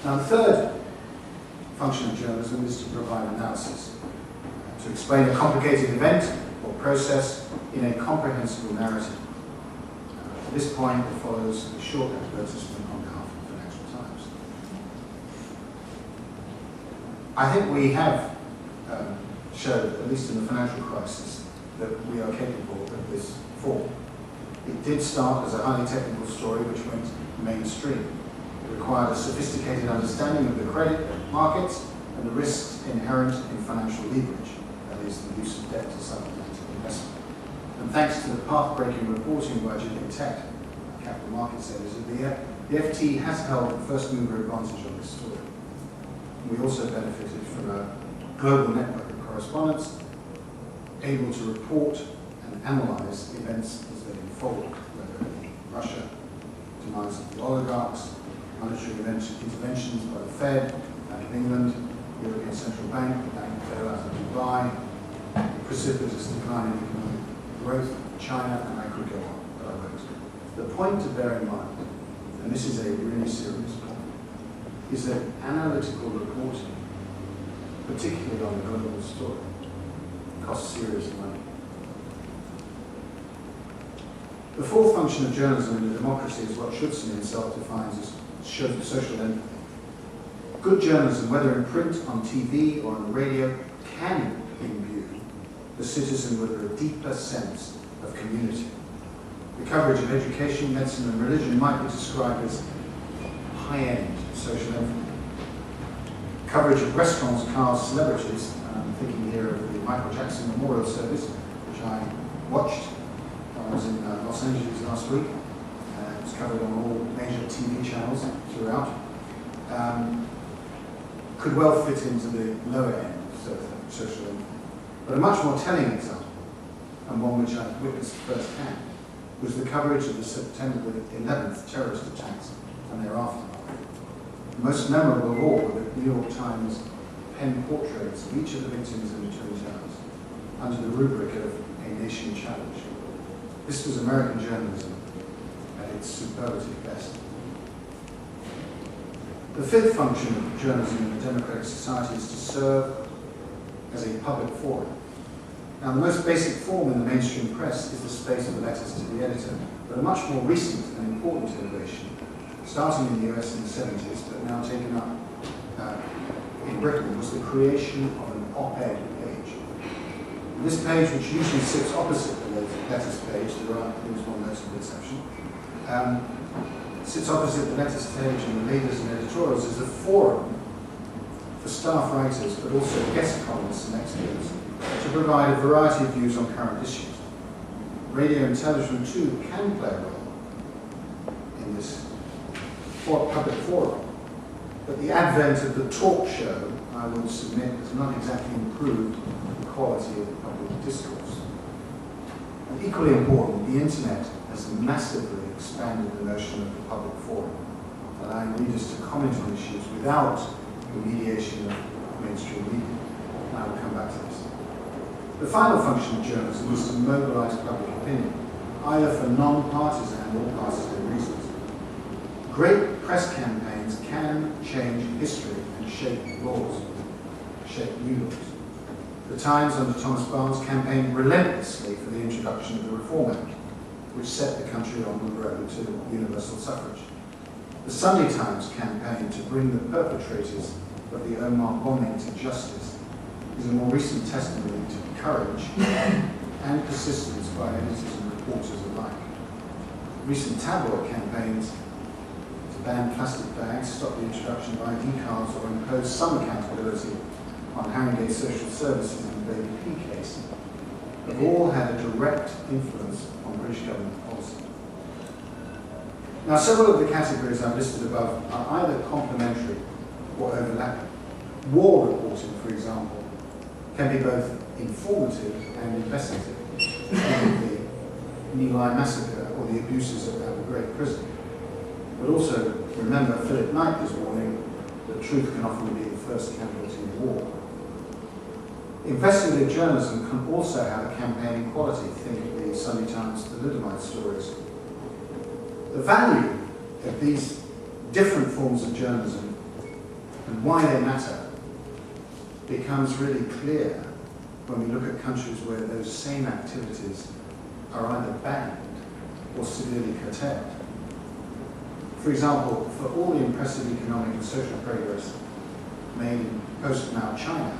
Now, the third function of journalism is to provide analysis, to explain a complicated event or process in a comprehensible narrative. At this point, it follows a short advertisement on behalf of the Financial Times. I think we have showed, at least in the financial crisis, that we are capable of this form. It did start as a highly technical story which went mainstream. It required a sophisticated understanding of the credit markets and the risks inherent in financial leverage, that is, the use of debt to supplement investment. And thanks to the path-breaking reporting by Virginia Tech, capital markets editor, the FT has held the first mover advantage on this story. We also benefited from a global network of correspondents able to report and analyze events as they unfold, whether it be Russia, demise of the oligarchs, monetary interventions by the Fed, Bank of England, European Central Bank, the Bank of Federal out of Dubai, the precipitous decline in economic growth of China, and I could go on, but I won't. The point to bear in mind, and this is a really serious point, is that analytical reporting, particularly on a global story, costs serious money. The fourth function of journalism in a democracy is what Schutz himself defines as social empathy. Good journalism, whether in print, on TV, or on the radio, can imbue the citizen with a deeper sense of community. The coverage of education, medicine, and religion might be described as high-end social empathy. Coverage of restaurants, cars, celebrities, and I'm thinking here of the Michael Jackson Memorial Service, which I watched when I was in Los Angeles last week. It was covered on all major TV channels throughout. Could well fit into the lower end of social empathy. But a much more telling example, and one which I witnessed firsthand, was the coverage of the September 11th terrorist attacks and their aftermath. Most memorable of all were the New York Times penned portraits of each of the victims in the Twin Towers under the rubric of a nation challenge. This was American journalism at its superlative best. The fifth function of journalism in a democratic society is to serve as a public forum. Now, the most basic form in the mainstream press is the space of letters to the editor, but a much more recent and important innovation, starting in the US in the 70s, but now taken up in Britain, was the creation of an op-ed page. And this page, which usually sits opposite the letters page, there is one notable exception, sits opposite the letters page and the leaders and editorials, is a forum for staff writers, but also guest columnists and experts, to provide a variety of views on current issues. Radio and television, too, can play a role in this public forum. But the advent of the talk show, I would submit, has not exactly improved the quality of the public discourse. And equally important, the internet has massively expanded the notion of the public forum, allowing readers to comment on issues without the mediation of mainstream media. And I will come back to this. The final function of journalism is to mobilize public opinion, either for non-partisan or partisan reasons. Great press campaigns can change history and shape laws, shape new laws. The Times under Thomas Barnes campaigned relentlessly for the introduction of the Reform Act, which set the country on the road to universal suffrage. The Sunday Times campaigned to bring the perpetrators of the Omagh bombing to justice is a more recent testimony to courage and persistence by editors and reporters alike. Recent tabloid campaigns to ban plastic bags, stop the introduction of ID cards, or impose some accountability on Haringey Social Services and the Baby P case have all had a direct influence on British government policy. Now, several of the categories I've listed above are either complementary or overlapping. War reporting, for example, can be both informative and investigative, like the Neely massacre or the abuses at Abu Ghraib prison. But also, remember Philip Knightley's warning that truth can often be the first casualty in war. Investigative journalism can also have a campaigning quality. Think of the Sunday Times thalidomide stories. The value of these different forms of journalism and why they matter becomes really clear when we look at countries where those same activities are either banned or severely curtailed. For example, for all the impressive economic and social progress made in post-Mao China,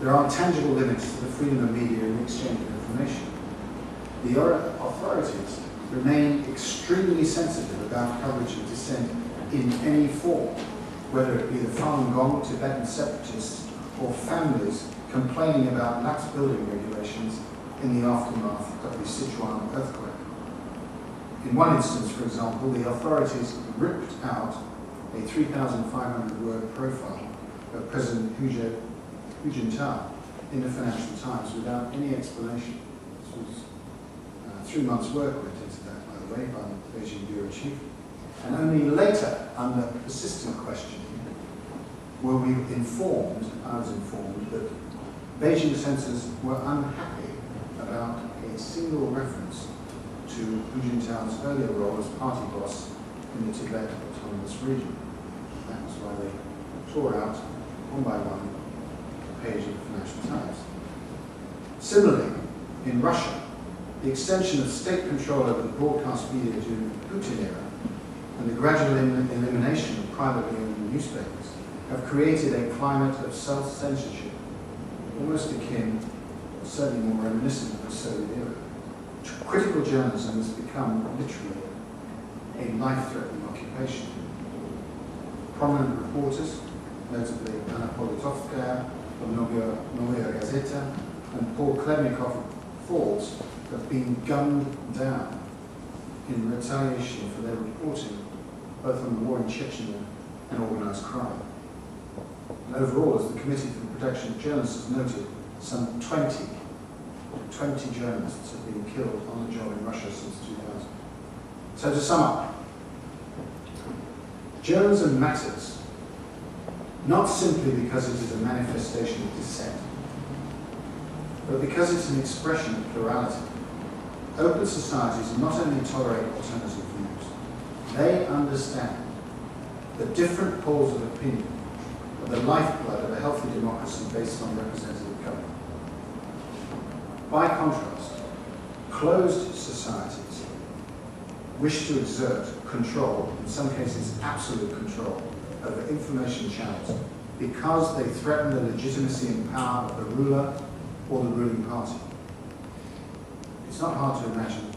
there are tangible limits to the freedom of media and the exchange of information. The authorities remain extremely sensitive about coverage of dissent in any form, whether it be the Falun Gong, Tibetan separatists, or families complaining about lax building regulations in the aftermath of the Sichuan earthquake. In one instance, for example, the authorities ripped out a 3,500-word profile of President Hu Jintao in the Financial Times without any explanation. This was 3 months' work went into that, by the way, by the Beijing Bureau Chief. And only later, under persistent questioning, were we informed, I was informed, that Beijing censors were unhappy about a single reference to Hu Jintao's earlier role as party boss in the Tibet Autonomous Region. That was why they tore out, one by one, the page of the Financial Times. Similarly, in Russia, the extension of state control over the broadcast media during the Putin era and the gradual elimination of privately owned newspapers have created a climate of self-censorship, almost akin, or certainly more reminiscent of the Soviet era. Critical journalism has become literally a life-threatening occupation. Prominent reporters, notably Anna Politkovskaya of Novaya Gazeta and Paul Klemnikov of Forbes, have been gunned down in retaliation for their reporting both on the war in Chechnya and organised crime. And overall, as the Committee for the Protection of Journalists has noted, some 20 journalists have been killed on the job in Russia since 2000. So to sum up, journalism matters, not simply because it is a manifestation of dissent, but because it's an expression of plurality. Open societies not only tolerate alternative views, they understand that different poles of opinion are the lifeblood of a healthy democracy based on representative government. By contrast, closed societies wish to exert control, in some cases absolute control, over information channels because they threaten the legitimacy and power of the ruler or the ruling party. It's not hard to imagine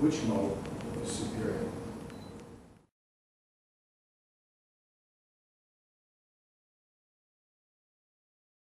which model is superior.